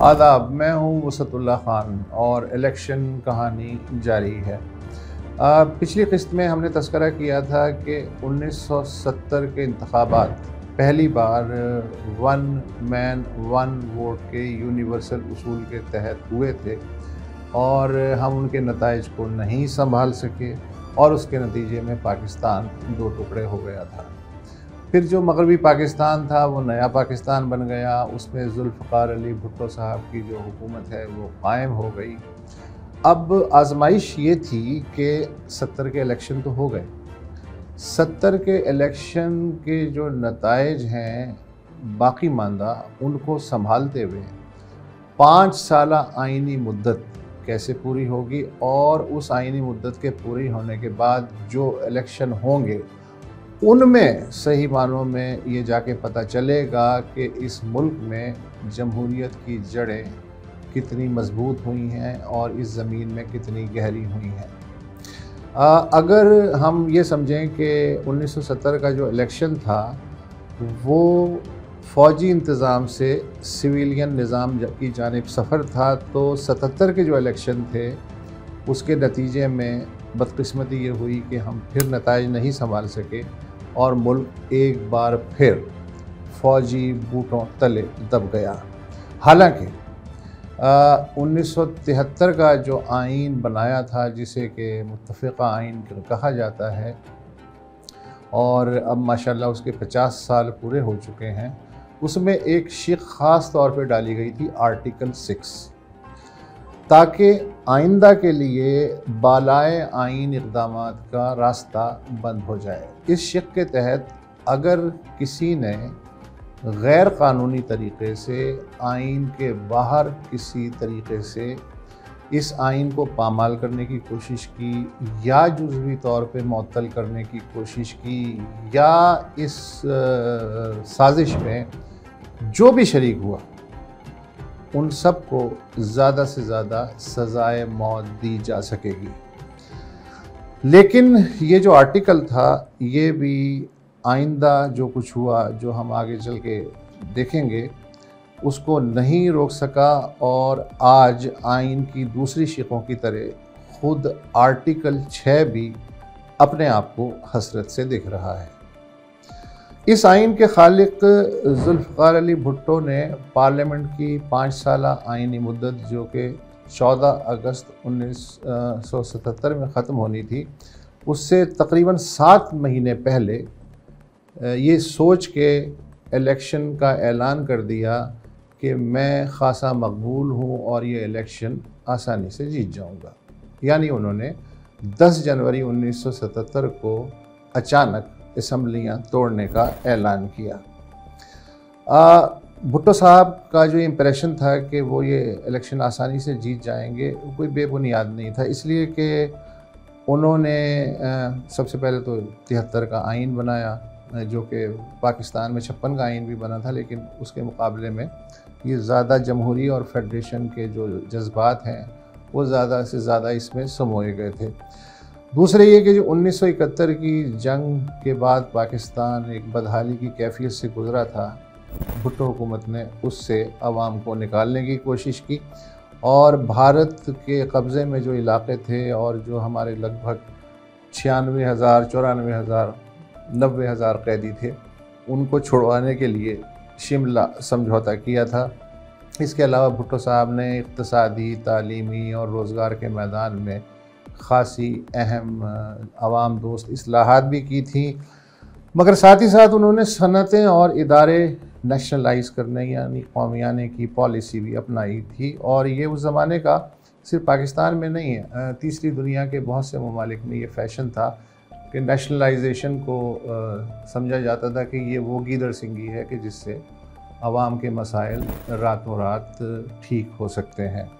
आदाब, मैं हूँ वसतुल्लाह ख़ान और इलेक्शन कहानी जारी है। पिछली किस्त में हमने तज़किरा किया था कि 1970 के इंतखाबात पहली बार वन मैन वन वोट के यूनिवर्सल उसूल के तहत हुए थे और हम उनके नताइज को नहीं संभाल सके और उसके नतीजे में पाकिस्तान दो टुकड़े हो गया था। फिर जो मगरबी पाकिस्तान था वो नया पाकिस्तान बन गया, उसमें जुल्फ़िकार अली भुट्टो साहब की जो हुकूमत है वो कायम हो गई। अब आजमाइश ये थी कि 70 के इलेक्शन तो हो गए, 70 के इलेक्शन के जो नताइज हैं बाकी मानदा उनको संभालते हुए 5 साल आइनी मुद्दत कैसे पूरी होगी और उस आइनी मुद्दत के पूरी होने के बाद जो इलेक्शन होंगे उनमें सही मानों में ये जाके पता चलेगा कि इस मुल्क में जमहूरियत की जड़ें कितनी मजबूत हुई हैं और इस ज़मीन में कितनी गहरी हुई हैं। अगर हम ये समझें कि 1970 का जो इलेक्शन था वो फ़ौजी इंतज़ाम से सिविलियन निज़ाम की जानिब सफ़र था, तो 77 के जो इलेक्शन थे उसके नतीजे में बदकिस्मती ये हुई कि हम फिर नताइज नहीं संभाल सके और मुल्क एक बार फिर फ़ौजी बूटों तले दब गया। हालांकि 1973 का जो आइन बनाया था जिसे कि मुत्तफ़िक़ा आइन कहा जाता है और अब माशाल्लाह उसके 50 साल पूरे हो चुके हैं, उसमें एक शिक ख़ास तौर पे डाली गई थी आर्टिकल 6, ताकि आइंदा के लिए बालाए आइन इक़दामात का रास्ता बंद हो जाए। इस शिक के तहत अगर किसी ने गैर क़ानूनी तरीक़े से आइन के बाहर किसी तरीक़े से इस आइन को पामाल करने की कोशिश की या जुज़वी तौर पे मुअत्तल करने की कोशिश की या इस साजिश में जो भी शरीक हुआ उन सब को ज़्यादा से ज़्यादा सज़ाए मौत दी जा सकेगी। लेकिन ये जो आर्टिकल था ये भी आइंदा जो कुछ हुआ, जो हम आगे चल के देखेंगे, उसको नहीं रोक सका और आज आइन की दूसरी शिकों की तरह ख़ुद आर्टिकल 6 भी अपने आप को हसरत से दिख रहा है। इस आइन के खालिक जुल्फ़िकार अली भुट्टो ने पार्लियामेंट की 5 साल आइनी मुद्दत जो कि 14 अगस्त 1977 में ख़त्म होनी थी, उससे तकरीबन 7 महीने पहले ये सोच के इलेक्शन का ऐलान कर दिया कि मैं ख़ासा मकबूल हूँ और ये इलेक्शन आसानी से जीत जाऊँगा। यानी उन्होंने 10 जनवरी 1977 को अचानक असम्बलियाँ तोड़ने का ऐलान किया। भुट्टो साहब का जो इम्प्रेशन था कि वो ये इलेक्शन आसानी से जीत जाएंगे कोई बेबुनियाद नहीं था, इसलिए कि उन्होंने सबसे पहले तो 73 का आइन बनाया जो कि पाकिस्तान में 56 का आइन भी बना था, लेकिन उसके मुकाबले में ये ज़्यादा जमहूरी और फेडरेशन के जो जज्बात हैं वो ज़्यादा से ज़्यादा इसमें समोए गए थे। दूसरे ये कि जो 1971 की जंग के बाद पाकिस्तान एक बदहाली की कैफियत से गुज़रा था, भुट्टो हुकूमत ने उससे अवाम को निकालने की कोशिश की और भारत के कब्ज़े में जो इलाक़े थे और जो हमारे लगभग 96,000, 94,000, 90,000 कैदी थे उनको छुड़वाने के लिए शिमला समझौता किया था। इसके अलावा भुट्टो साहब ने इक़्तिसादी, तालीमी और रोज़गार के मैदान में ख़ासी अहम आवाम दोस्त इस्लाहात भी की थी, मगर साथ ही साथ उन्होंने सनतें और इदारे नेशनलाइज़ करने यानी कौमियाने की पॉलिसी भी अपनाई थी और ये उस ज़माने का सिर्फ पाकिस्तान में नहीं है, तीसरी दुनिया के बहुत से ममालिक में ये फ़ैशन था कि नेशनलाइजेशन को समझा जाता था कि ये वो गीदड़ सिंगी है कि जिससे आवाम के मसाइल रातों रात ठीक हो सकते हैं।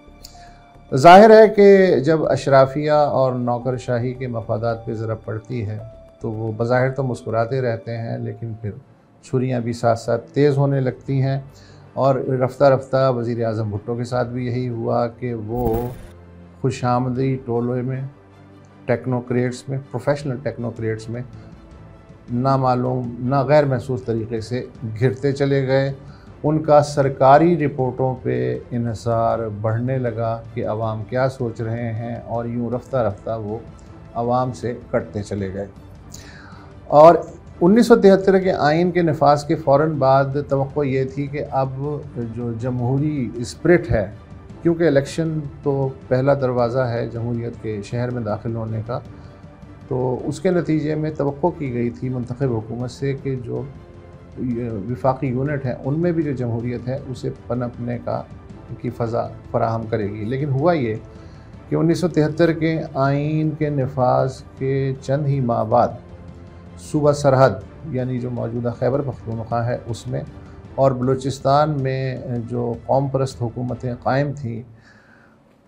ज़ाहिर है कि जब अशराफिया और नौकरशाही के मफादात पे ज़रब पड़ती है तो वो बज़ाहिर तो मुस्कुराते रहते हैं, लेकिन फिर छुरियाँ भी साथ साथ तेज़ होने लगती हैं और रफ्ता रफ्ता वज़ीर आज़म भुट्टो के साथ भी यही हुआ कि वो खुशामदी टोले में, टेक्नोक्रेट्स में, प्रोफेशनल टेक्नोक्रेट्स में नामालूम ना गैर महसूस तरीक़े से घिरते चले गए उनका सरकारी रिपोर्टों पे इन्हिसार बढ़ने लगा कि अवाम क्या सोच रहे हैं, और यूँ रफ्ता रफ्ता वो अवाम से कटते चले गए। और 1973 के आइन के नफाज के फ़ौरन बाद तवक्को ये थी कि अब जो जमहूरी स्पिरिट है, क्योंकि इलेक्शन तो पहला दरवाज़ा है जमहूरियत के शहर में दाखिल होने का, तो उसके नतीजे में तवक्को की गई थी मुंतखब हुकूमत से कि जो विफाकी यूनिट हैं उनमें भी जो जमहूरियत है उसे पनपने की फ़ज़ा फराहम करेगी। लेकिन हुआ ये कि 1973 के आइन के नफाज के चंद ही माह बाद सूबा सरहद यानी जो मौजूदा खैबर पख्तूनख्वा है उसमें और बलूचिस्तान में जो कौम परस्त हुकूमतें कायम थीं,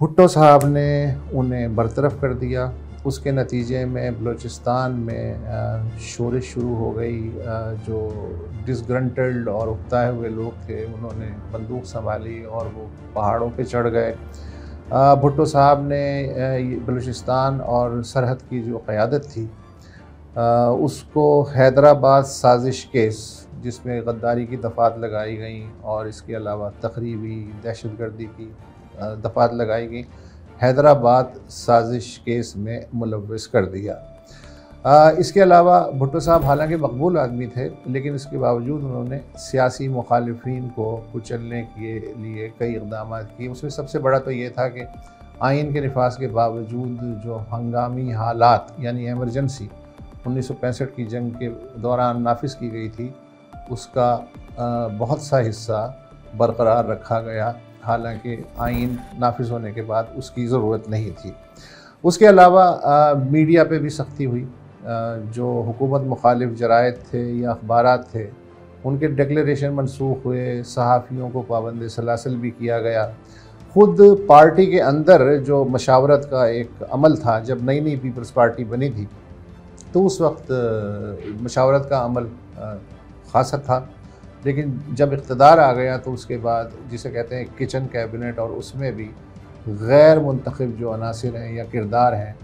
भुट्टो साहब ने उन्हें बरतरफ कर दिया। उसके नतीजे में बलूचिस्तान में शोरिश शुरू हो गई। जो डिसग्रंटल्ड और उकताए हुए लोग थे उन्होंने बंदूक संभाली और वो पहाड़ों पे चढ़ गए। भुट्टो साहब ने बलूचिस्तान और सरहद की जो क़यादत थी उसको हैदराबाद साजिश केस, जिसमें गद्दारी की दफ़ात लगाई गई और इसके अलावा तखरीबी दहशतगर्दी की दफ़ात लगाई गई, हैदराबाद साजिश केस में मुलव्वस कर दिया। इसके अलावा भुट्टो साहब हालांकि मकबूल आदमी थे, लेकिन इसके बावजूद उन्होंने सियासी मुखालिफिन को कुचलने के लिए कई इक़दाम किए। उसमें सबसे बड़ा तो ये था कि आइन के नफाज के बावजूद जो हंगामी हालात यानी एमरजेंसी 1965 की जंग के दौरान नाफिज की गई थी, उसका बहुत सा हिस्सा बरकरार रखा गया, हालांकि आइन नाफिज होने के बाद उसकी ज़रूरत नहीं थी। उसके अलावा मीडिया पे भी सख्ती हुई। जो हुकूमत मुखालिफ जरायद थे या अखबारात थे उनके डिक्लेरेशन मनसूख हुए, सहाफ़ियों को पाबंद सलासल भी किया गया। ख़ुद पार्टी के अंदर जो मशावरत का एक अमल था, जब नई नई पीपल्स पार्टी बनी थी तो उस वक्त मशावरत का अमल ख़ासा था, लेकिन जब इक़्तिदार आ गया तो उसके बाद जिसे कहते हैं किचन कैबिनेट, और उसमें भी गैर मुंतखब जो अनासिर हैं या किरदार हैं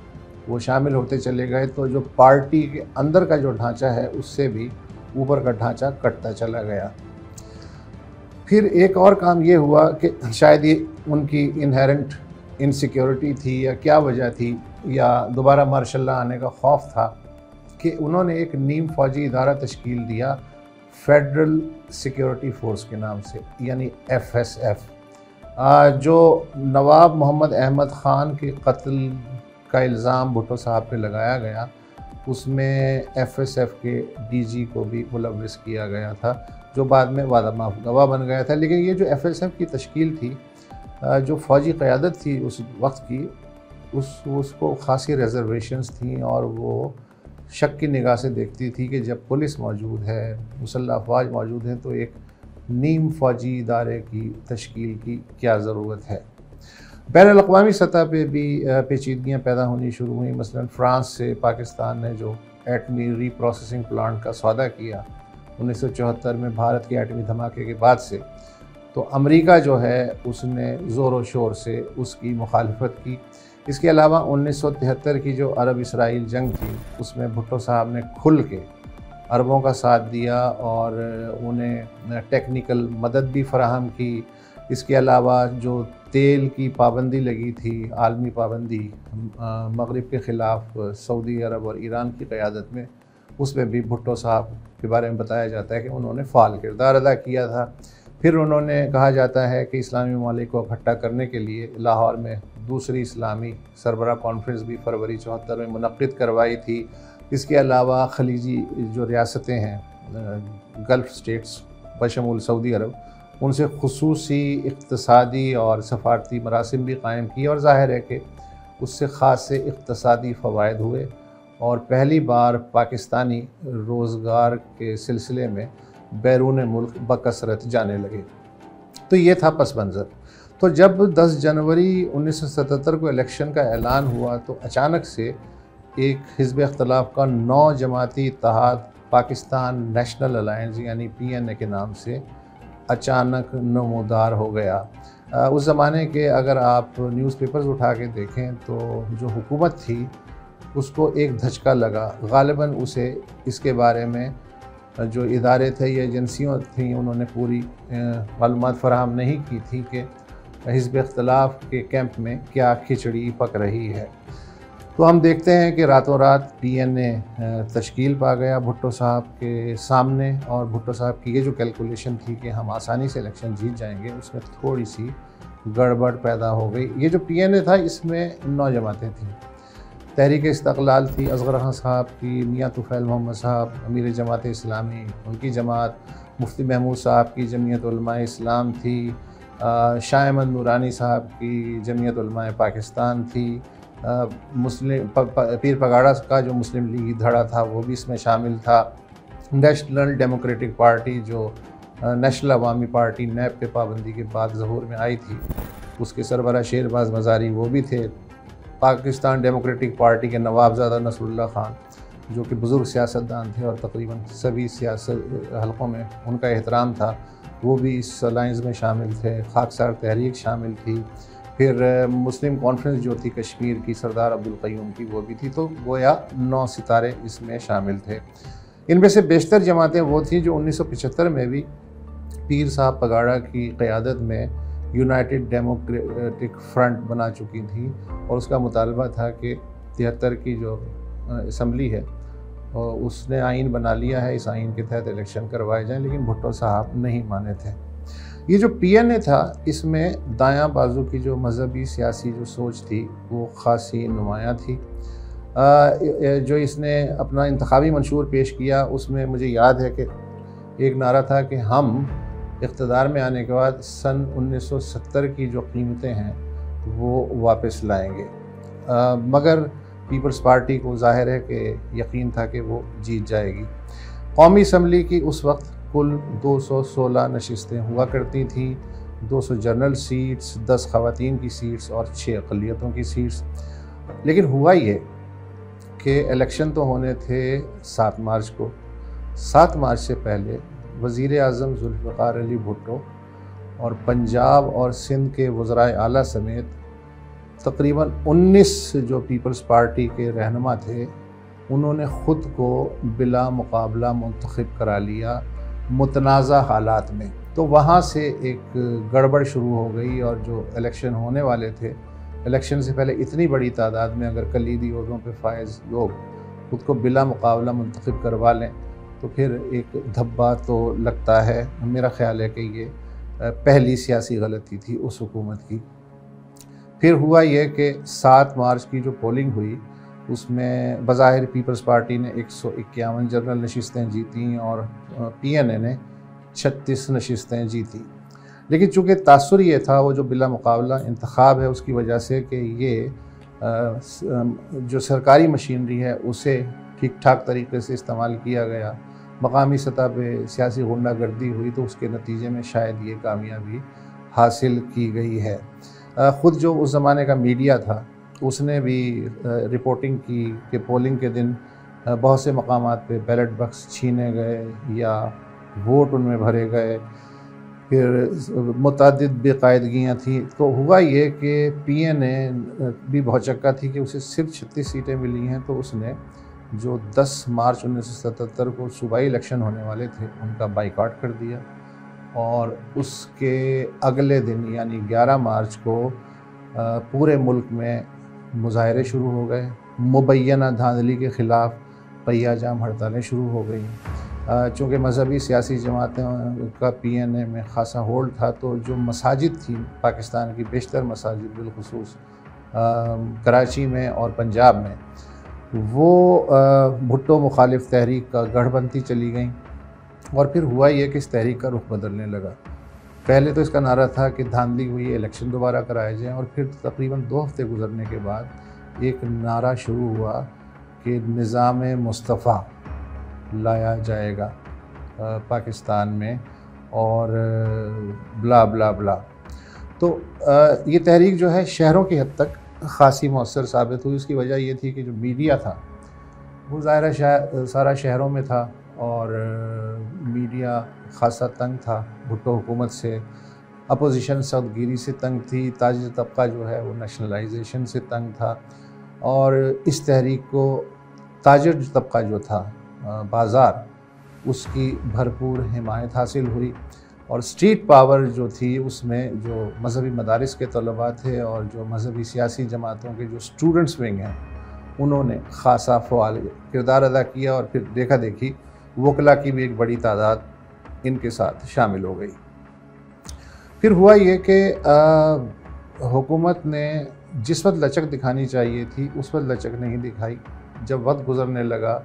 वो शामिल होते चले गए, तो जो पार्टी के अंदर का जो ढांचा है उससे भी ऊपर का ढांचा कटता चला गया। फिर एक और काम ये हुआ कि शायद ये उनकी इनहेरेंट इनसिक्योरिटी थी या क्या वजह थी, या दोबारा मार्शल लॉ आने का खौफ था, कि उन्होंने एक नीम फ़ौजी इदारा तश्कील दिया फेडरल सिक्योरिटी फ़ोर्स के नाम से, यानी FSF। जो नवाब मोहम्मद अहमद ख़ान के कत्ल का इल्ज़ाम भुट्टो साहब पे लगाया गया, उसमें FSF के DG को भी मुलव्वस किया गया था, जो बाद में वादा माफ गवाह बन गया था। लेकिन ये जो FSF की तश्कील थी, जो फ़ौजी क़यादत थी उस वक्त की, उसको ख़ासी रिजर्वेशंस थी, और वो शक की निगाह से देखती थी कि जब पुलिस मौजूद है, मुसल्लह अफवाज मौजूद हैं, तो एक नीम फ़ौजी इदारे की तश्कील की क्या ज़रूरत है। बैनुल-अक़वामी सतह पे भी पेचीदगियाँ पैदा होनी शुरू हुई। मसलन फ़्रांस से पाकिस्तान ने जो एटमी रीप्रोसेसिंग प्लांट का सौदा किया 1974 में भारत के एटमी धमाके के बाद से, तो अमेरिका जो है उसने ज़ोर शोर से उसकी मुखालफत की। इसके अलावा 1973 की जो अरब इसराइल जंग थी उसमें भुट्टो साहब ने खुल के अरबों का साथ दिया और उन्हें टेक्निकल मदद भी फराहम की। इसके अलावा जो तेल की पाबंदी लगी थी, आलमी पाबंदी मगरिब के ख़िलाफ़ सऊदी अरब और ईरान की क़यादत में, उसमें भी भुट्टो साहब के बारे में बताया जाता है कि उन्होंने फ़ाल किरदार अदा किया था। फिर उन्होंने कहा जाता है कि इस्लामी ममालिक को इकट्ठा करने के लिए लाहौर में दूसरी इस्लामी सरबराह कॉन्फ्रेंस भी फरवरी 74 में मुनक़्क़िद करवाई थी। इसके अलावा खलीजी जो रियासतें हैं, गल्फ़ स्टेट्स बशमूल सऊदी अरब, उनसे खुसूसी इक़्तिसादी और सफ़ारती मरासिम भी कायम किए, और ज़ाहिर है कि उससे ख़ास से इक़्तिसादी फ़वाइद हुए, और पहली बार पाकिस्तानी रोज़गार के सिलसिले में बैरून मुल्क बकसरत जाने लगे। तो ये था पस मंज़र। तो जब 10 जनवरी 1977 को इलेक्शन का ऐलान हुआ तो अचानक से एक हिज़्ब इख्तिलाफ़ का 9 जमाती इत्तेहाद पाकिस्तान नेशनल अलायंस यानी PNA के नाम से अचानक नमूदार हो गया। उस ज़माने के अगर आप न्यूज़पेपर्स उठा के देखें तो जो हुकूमत थी उसको एक धचका लगा, गालिबन उसे इसके बारे में जो इदारे थे या एजेंसियों थी उन्होंने पूरी मालूमात फराहम नहीं की थी कि हिज़्ब इख्तिलाफ के कैंप में क्या खिचड़ी पक रही है। तो हम देखते हैं कि रातों रात PNA तश्कील पा गया भुट्टो साहब के सामने, और भुट्टो साहब की ये जो कैलकुलेशन थी कि हम आसानी से इलेक्शन जीत जाएंगे, उसमें थोड़ी सी गड़बड़ पैदा हो गई। ये जो PNA था इसमें 9 जमातें थीं। तहरीक इस्तक़लाल थी, असग़र खान साहब की, मियाँ तुफ़ैल मोहम्मद साहब अमीर जमात इस्लामी उनकी जमात, मुफ्ती महमूद साहब की जमीयत उलमाए इस्लाम थी, शाह अहमद नूरानी साहब की जमीयत उलमाए पाकिस्तान थी, मुस्लिम पीर पगाड़ा का जो मुस्लिम लीगी धड़ा था वो भी इसमें शामिल था, नेशनल डेमोक्रेटिक पार्टी जो नेशनल अवामी पार्टी नैब पे पाबंदी के बाद ज़हूर में आई थी, उसके सरबराह शेरबाज मज़ारी वो भी थे, पाकिस्तान डेमोक्रेटिक पार्टी के नवाबज़ादा नसरुल्लाह खान जो कि बुज़ुर्ग सियासतदान थे और तकरीबन सभी सियासत हलकों में उनका एहतराम था, वो भी इस अलायंस में शामिल थे, खाकसार तहरीक शामिल थी, फिर मुस्लिम कॉन्फ्रेंस जो थी कश्मीर की सरदार अब्दुल क़य्यूम की वो भी थी। तो गोया 9 सितारे इसमें शामिल थे। इनमें से बेशतर जमातें वो थी जो 1975 में भी पीर साहब पगाड़ा की क़यादत में यूनाइटेड डेमोक्रेटिक फ्रंट बना चुकी थी, और उसका मुतालबा था कि 73 की जो असम्बली है उसने आइन बना लिया है, इस आइन के तहत इलेक्शन करवाए जाएं, लेकिन भुट्टो साहब नहीं माने थे। ये जो PNA था इसमें दायां बाजू की जो मजहबी सियासी जो सोच थी वो ख़ासी नुमायाँ थी। जो इसने अपना इंतखाबी मंशूर पेश किया उसमें मुझे याद है कि एक नारा था कि हम इक़्तिदार में आने के बाद सन 1970 की जो कीमतें हैं वो वापस लाएंगे, मगर पीपल्स पार्टी को ज़ाहिर है कि यकीन था कि वो जीत जाएगी। कौमी असम्बली की उस वक्त कुल 216 नशिस्तें हुआ करती थी, 200 जनरल सीट्स, 10 ख़वातीन की सीट्स और 6 अक़लियतों की सीट्स। लेकिन हुआ ये कि इलेक्शन तो होने थे 7 मार्च को। 7 मार्च से पहले वज़ीर आज़म ज़ुल्फ़िकार अली भुट्टो और पंजाब और सिंध के वज़राए आला समेत तकरीबन 19 जो पीपल्स पार्टी के रहनुमा थे उन्होंने ख़ुद को बिला मुकाबला मुंतखब करा लिया मुतनाज़ा हालात में। तो वहाँ से एक गड़बड़ शुरू हो गई, और जो इलेक्शन होने वाले थे, इलेक्शन से पहले इतनी बड़ी तादाद में अगर कलीदी ओहदों पे फायज़ लोग ख़ुद को बिला मुकाबला मुंतखब करवा लें तो फिर एक धब्बा तो लगता है। मेरा ख़्याल है कि ये पहली सियासी गलती थी उस हुकूमत की। फिर हुआ ये कि 7 मार्च की जो पोलिंग हुई उसमें बज़ाहिर पीपल्स पार्टी ने 151 जनरल नशिस्तें जीती और PNA ने 36 नशिस्तें जीती। लेकिन चूँकि तासुर ये था वो जो बिला मुकाबला इंतखाब है उसकी वजह से कि ये जो सरकारी मशीनरी है उसे ठीक ठाक तरीके से इस्तेमाल किया गया, मकामी सतह पे सियासी गुंडागर्दी हुई, तो उसके नतीजे में शायद ये कामयाबी हासिल की गई है। ख़ुद जो उस ज़माने का मीडिया था उसने भी रिपोर्टिंग की कि पोलिंग के दिन बहुत से मकामात पे बैलेट बक्स छीने गए या वोट उनमें भरे गए, फिर मुतअद्दिद बेकायदगियाँ थी। तो हुआ ये कि PNA भी बहुत चक्का थी कि उसे सिर्फ 36 सीटें मिली हैं, तो उसने जो 10 मार्च 1977 को सूबाई इलेक्शन होने वाले थे उनका बाइकआउट कर दिया, और उसके अगले दिन यानी 11 मार्च को पूरे मुल्क में मुज़ाहरे शुरू हो गए। मुबैना धांधली के ख़िलाफ़ पहिया जाम हड़तालें शुरू हो गई। चूँकि मजहबी सियासी जमातों का PNA में ख़ासा होल्ड था, तो जो मसाजिद थी पाकिस्तान की बेशतर मसाजिद बिलखुसूस कराची में और पंजाब में, वो भुट्टो मुखालिफ तहरीक का गढ़ बनती चली गई। और फिर हुआ ये कि इस तहरीक का रुख बदलने लगा। पहले तो इसका नारा था कि धांधली हुई है, इलेक्शन दोबारा कराए जाएँ, और फिर तकरीबन 2 हफ्ते गुजरने के बाद एक नारा शुरू हुआ कि निज़ाम मुस्तफ़ा लाया जाएगा पाकिस्तान में, और ब्ला ब्ला ब्ला। तो ये तहरीक जो है शहरों की हद तक ख़ासी मौसर साबित हुई। उसकी वजह ये थी कि जो मीडिया था वो ज़ाहिर सारा शहरों में था, और मीडिया ख़ासा तंग था भुट्टो हुकूमत से, अपोजिशन सख्तगिरी से तंग थी, ताजिर तबका जो है वो नेशनलाइजेशन से तंग था, और इस तहरीक को ताजिर तबका जो था बाज़ार उसकी भरपूर हिमायत हासिल हुई। और स्ट्रीट पावर जो थी उसमें जो मजहबी मदारिस के तलबा थे और जो मजहबी सियासी जमातों के जो स्टूडेंट्स विंग हैं उन्होंने ख़ासा फ़आल किरदार अदा किया। और फिर देखा देखी वकला की भी एक बड़ी तादाद इनके साथ शामिल हो गई। फिर हुआ ये कि हुकूमत ने जिस वक्त लचक दिखानी चाहिए थी उस वक्त लचक नहीं दिखाई। जब वक्त गुज़रने लगा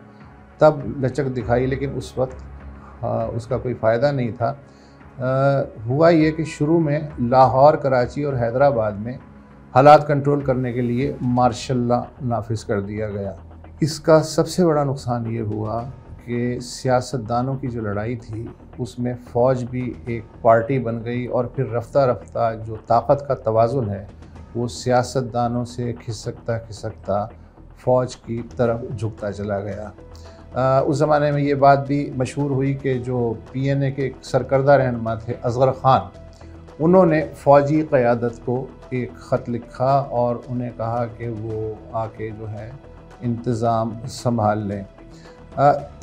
तब लचक दिखाई, लेकिन उस वक्त उसका कोई फ़ायदा नहीं था। हुआ ये कि शुरू में लाहौर, कराची और हैदराबाद में हालात कंट्रोल करने के लिए मार्शल लॉ नाफिज कर दिया गया। इसका सबसे बड़ा नुकसान ये हुआ कि सियासतदानों की जो लड़ाई थी उसमें फ़ौज भी एक पार्टी बन गई और फिर रफ्ता रफ्ता जो ताकत का तवाज़ुन है वो सियासतदानों से खिसकता खिसकता फ़ौज की तरफ झुकता चला गया। उस ज़माने में ये बात भी मशहूर हुई कि जो PNA के एक सरकर्दा रहनुमा थे असगर ख़ान, उन्होंने फ़ौजी क़यादत को एक ख़त लिखा और उन्हें कहा कि वो आके जो है इंतज़ाम संभाल लें।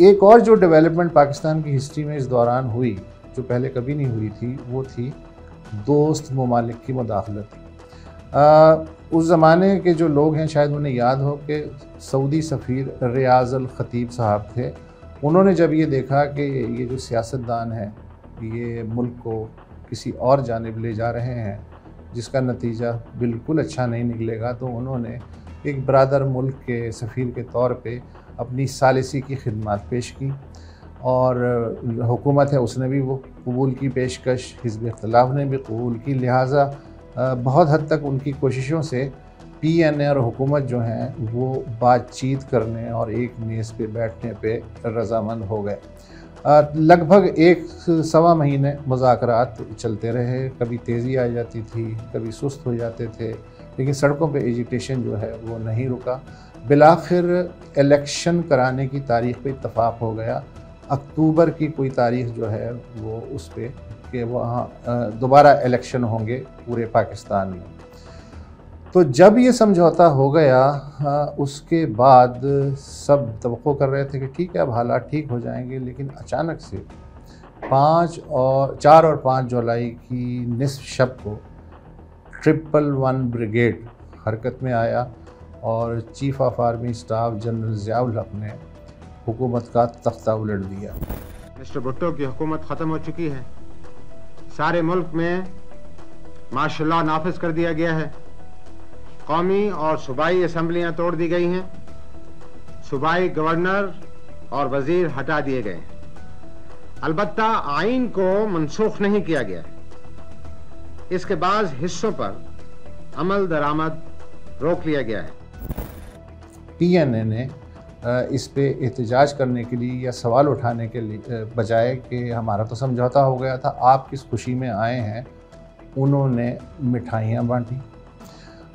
एक और जो डेवलपमेंट पाकिस्तान की हिस्ट्री में इस दौरान हुई जो पहले कभी नहीं हुई थी वो थी दोस्त ममालिक की मुदाखलत। उस ज़माने के जो लोग हैं शायद उन्हें याद हो कि सऊदी सफ़ीर रियाज़ अल ख़तीब साहब थे। उन्होंने जब ये देखा कि ये जो सियासतदान हैं ये मुल्क को किसी और जानिब ले जा रहे हैं जिसका नतीजा बिल्कुल अच्छा नहीं निकलेगा, तो उन्होंने एक बरादर मुल्क के सफ़ीर के तौर पे अपनी सालिसी की खिदमत पेश की और हुकूमत है उसने भी वो कबूल की पेशकश, हिज़्ब इख्तिलाफ़ ने भी कबूल की। लिहाजा बहुत हद तक उनकी कोशिशों से PNA और हुकूमत जो हैं वो बातचीत करने और एक मेज़ पे बैठने पे रज़ामंद हो गए। लगभग 1 सवा महीने मुज़ाकरात चलते रहे। कभी तेज़ी आ जाती थी, कभी सुस्त हो जाते थे, लेकिन सड़कों पे एजिटेशन जो है वो नहीं रुका। बिलाखिर इलेक्शन कराने की तारीख़ पे इत्तफ़ाक़ हो गया। अक्टूबर की कोई तारीख़ जो है वो उस पर कि वहाँ दोबारा इलेक्शन होंगे पूरे पाकिस्तान में। तो जब ये समझौता हो गया उसके बाद सब तवक्को कर रहे थे कि ठीक है अब हालात ठीक हो जाएंगे, लेकिन अचानक से 4 और 5 जुलाई की निस्फ शब को 111 ब्रिगेड हरकत में आया और chief of army staff general Ziaul हक ने हुकूमत का तख्ता उलट दिया। मिस्टर भुट्टो की हुकूमत ख़त्म हो चुकी है। सारे मुल्क में मार्शल लॉ नाफिज कर दिया गया है। कौमी और सूबाई असम्बलियाँ तोड़ दी गई हैं। सूबाई गवर्नर और वजीर हटा दिए गए हैं। अलबत्ता आइन को मनसूख नहीं किया गया है। इसके बाद हिस्सों पर अमल दरामद रोक लिया गया है। PNA ने इस पे एहतजाज करने के लिए या सवाल उठाने के लिए बजाय कि हमारा तो समझौता हो गया था, आप किस खुशी में आए हैं, उन्होंने मिठाइयाँ बांटी।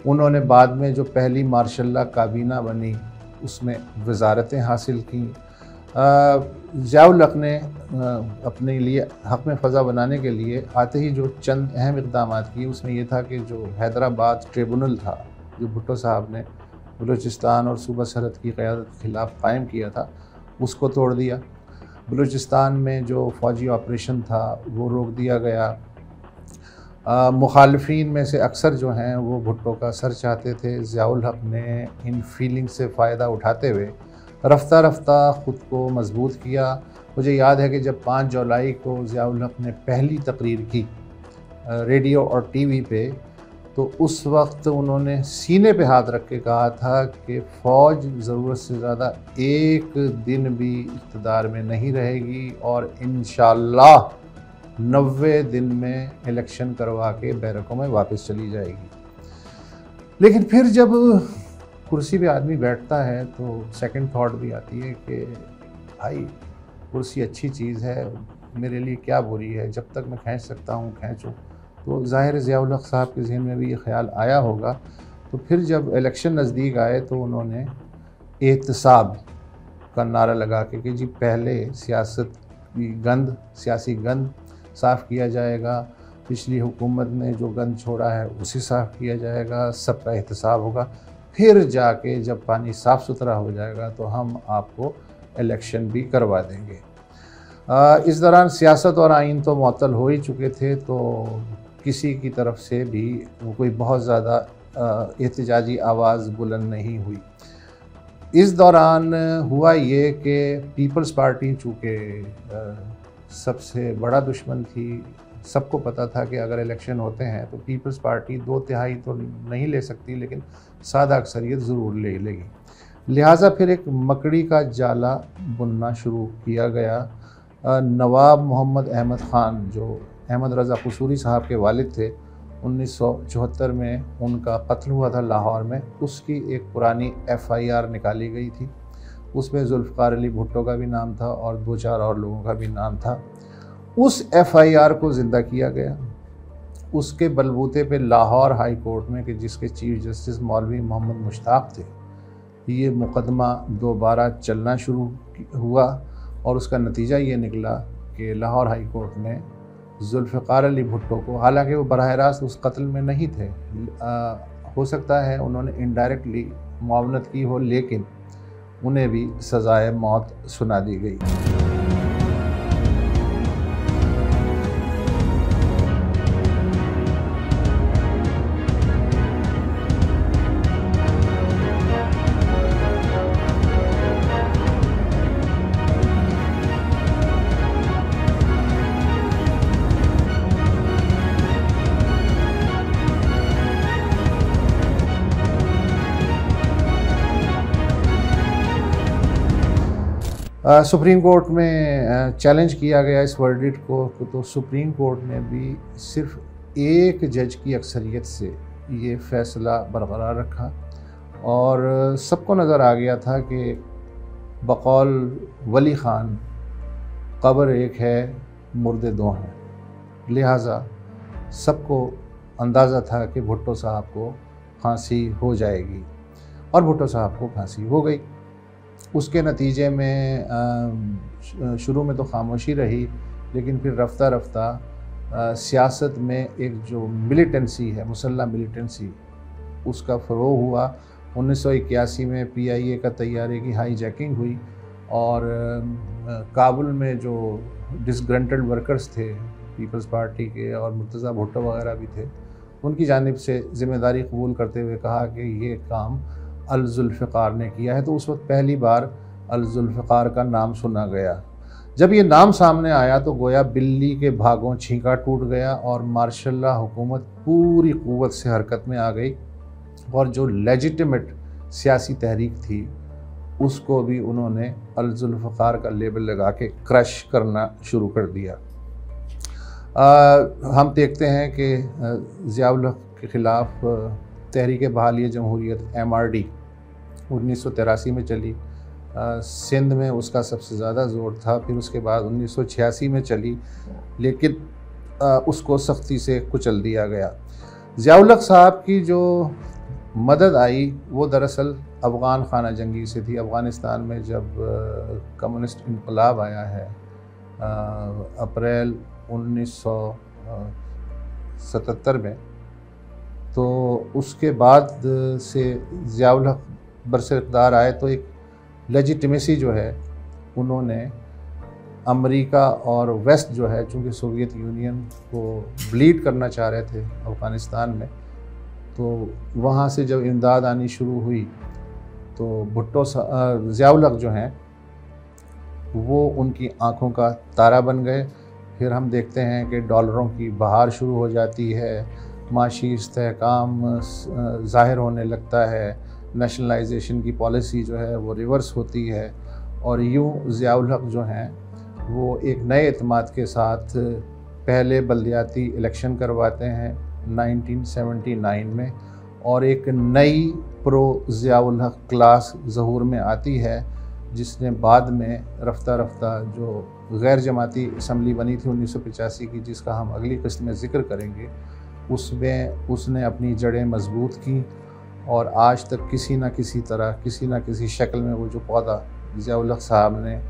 उन्होंने बाद में जो पहली मार्शल लॉ काबीना बनी उसमें वजारतें हासिल की। ज़ियाउल हक ने अपने लिए हक में फ़ज़ा बनाने के लिए आते ही जो चंद अहम इक़दाम किए उसमें यह था कि जो हैदराबाद ट्रिब्यूनल था जो भुट्टो साहब ने बलूचिस्तान और सूबा सरहद की क़यादत के ख़िलाफ़ कायम किया था उसको तोड़ दिया। बलूचिस्तान में जो फ़ौजी ऑपरेशन था वो रोक दिया गया। मुखालफीन में से अक्सर जो हैं वो भुट्टो का सर चाहते थे। ज़ियाउल हक ने इन फीलिंग से फ़ायदा उठाते हुए रफ्ता रफ्ता ख़ुद को मजबूत किया। मुझे याद है कि जब 5 जुलाई को ज़ियाउल हक ने पहली तकरीर की रेडियो और TV पे, तो उस वक्त उन्होंने सीने पे हाथ रख के कहा था कि फ़ौज ज़रूरत से ज़्यादा एक दिन भी इक़्तिदार में नहीं रहेगी और इंशाअल्लाह 90 दिन में इलेक्शन करवा के बैरकों में वापस चली जाएगी। लेकिन फिर जब कुर्सी पे आदमी बैठता है तो सेकंड थॉट भी आती है कि भाई कुर्सी अच्छी चीज़ है, मेरे लिए क्या बुरी है, जब तक मैं खींच सकता हूँ खींचूँ। तो ज़ाहिर ज़ियाउल हक साहब के ज़हन में भी ये ख्याल आया होगा। तो फिर जब इलेक्शन नज़दीक आए तो उन्होंने एहतसाब का नारा लगा के कि जी पहले सियासी गंद साफ़ किया जाएगा, पिछली हुकूमत ने जो गंद छोड़ा है उसे साफ़ किया जाएगा, सबका एहतसाब होगा, फिर जाके जब पानी साफ़ सुथरा हो जाएगा तो हम आपको इलेक्शन भी करवा देंगे। इस दौरान सियासत और आइन तो मुअत्तल हो ही चुके थे, तो किसी की तरफ से भी कोई बहुत ज़्यादा एहतजाजी आवाज़ बुलंद नहीं हुई। इस दौरान हुआ ये कि पीपल्स पार्टी चूँकि सबसे बड़ा दुश्मन थी, सबको पता था कि अगर इलेक्शन होते हैं तो पीपल्स पार्टी 2/3 तो नहीं ले सकती, लेकिन सादा अक्सरियत ज़रूर ले लेगी। लिहाजा फिर एक मकड़ी का जाला बुनना शुरू किया गया। नवाब मोहम्मद अहमद ख़ान, जो अहमद रज़ा कसूरी साहब के वालिद थे, 1974 में उनका कत्ल हुआ था लाहौर में। उसकी एक पुरानी FIR निकाली गई थी, उसमें जुल्फ़िकार अली भुट्टो का भी नाम था और 2-4 और लोगों का भी नाम था। उस FIR को ज़िंदा किया गया। उसके बलबूते पे लाहौर हाई कोर्ट में, कि जिसके चीफ जस्टिस मौलवी मोहम्मद मुश्ताक थे, ये मुकदमा दोबारा चलना शुरू हुआ और उसका नतीजा ये निकला कि लाहौर हाई कोर्ट ने जुल्फ़िकार अली भुट्टो को, हालांकि वो बराह रास्त उस कत्ल में नहीं थे, हो सकता है उन्होंने इनडायरेक्टली मुआवनत की हो, लेकिन उन्हें भी सज़ाए मौत सुना दी गई। सुप्रीम कोर्ट में चैलेंज किया गया इस वर्डिक्ट को, तो सुप्रीम कोर्ट ने भी सिर्फ एक जज की अक्सरियत से ये फ़ैसला बरकरार रखा और सबको नज़र आ गया था कि बकौल वली ख़ान कब्र एक है, मुर्दे दो हैं। लिहाजा सबको अंदाज़ा था कि भुट्टो साहब को फांसी हो जाएगी और भुट्टो साहब को फांसी हो गई। उसके नतीजे में शुरू में तो खामोशी रही, लेकिन फिर रफ्ता रफ्ता सियासत में एक जो मिलिटेंसी है, मुसल्लह मिलिटेंसी, उसका फ़रोग़ हुआ। 1981 में PIA का तैयारे की हाईजैकिंग हुई और काबुल में जो डिसग्रंटल्ड वर्कर्स थे पीपल्स पार्टी के और मुर्तज़ा भुट्टो वगैरह भी थे, उनकी जानिब से ज़िम्मेदारी कबूल करते हुए कहा कि ये काम अल-जुल्फ़िकार ने किया है। तो उस वक्त पहली बार अल-जुल्फ़िकार का नाम सुना गया। जब ये नाम सामने आया तो गोया बिल्ली के भागों छींका टूट गया और मार्शल लॉ हुकूमत पूरी क़ुव्वत से हरकत में आ गई और जो लेजिटिमेट सियासी तहरीक थी उसको भी उन्होंने अल-जुल्फ़िकार का लेबल लगा के क्रश करना शुरू कर दिया। हम देखते हैं कि ज़िया-उल हक़ के ख़िलाफ़ तहरीक बहाली जमहूरियत MRD 1983 में चली, सिंध में उसका सबसे ज़्यादा ज़ोर था। फिर उसके बाद 1986 में चली, लेकिन उसको सख्ती से कुचल दिया गया। ज़िया-उल हक़ साहब की जो मदद आई वो दरअसल अफ़गान खाना जंगी से थी। अफ़गानिस्तान में जब कम्युनिस्ट इनकलाब आया है अप्रैल 1977 में, तो उसके बाद से ज़िया-उल हक़ बरसर-इक़्तिदार आए तो एक लेजिटिमेसी जो है उन्होंने अमेरिका और वेस्ट जो है, चूँकि सोवियत यूनियन को ब्लीड करना चाह रहे थे अफ़गानिस्तान में, तो वहाँ से जब इमदाद आनी शुरू हुई तो भुट्टो ज़िया-उल हक़ जो हैं वो उनकी आँखों का तारा बन गए। फिर हम देखते हैं कि डॉलरों की बहार शुरू हो जाती है, माशी इस्तेहकाम ज़ाहिर होने लगता है, नेशनलाइजेशन की पॉलिसी जो है वो रिवर्स होती है और यूँ ज़िया-उल हक़ जो हैं वो एक नए एतमाद के साथ पहले बल्दियाती इलेक्शन करवाते हैं 1979 में और एक नई प्रो ज़िया-उल हक़ क्लास ज़हूर में आती है, जिसने बाद में रफ्ता रफ्ता जो गैर जमाती असम्बली बनी थी 1985 की, जिसका हम अगली किस्त में ज़िक्र करेंगे, उसमें उसने अपनी जड़ें मजबूत की और आज तक किसी न किसी तरह, किसी न किसी शक्ल में वो जो पौधा ज़िया-उल हक़ साहब ने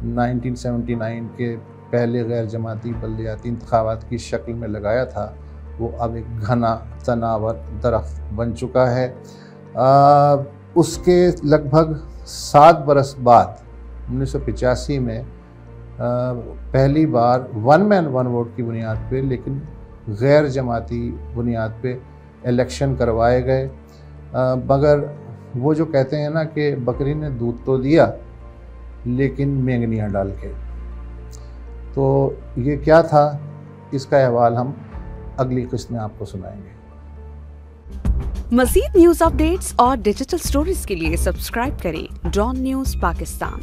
1979 के पहले गैर जमाती बल्दियाती इंतखाबात की शक्ल में लगाया था, वो अब एक घना तनावर दरख्त बन चुका है। उसके लगभग 7 बरस बाद 1985 में पहली बार वन मैन वन वोट की बुनियाद पे, लेकिन गैर जमाती बुनियाद पे इलेक्शन करवाए गए। मगर वो जो कहते हैं ना कि बकरी ने दूध तो दिया लेकिन मेंगनियाँ डाल के, तो ये क्या था, इसका अहवाल हम अगली किस्त में आपको सुनाएंगे। मज़ीद न्यूज़ अपडेट्स और डिजिटल स्टोरीज के लिए सब्सक्राइब करें डॉन न्यूज़ पाकिस्तान।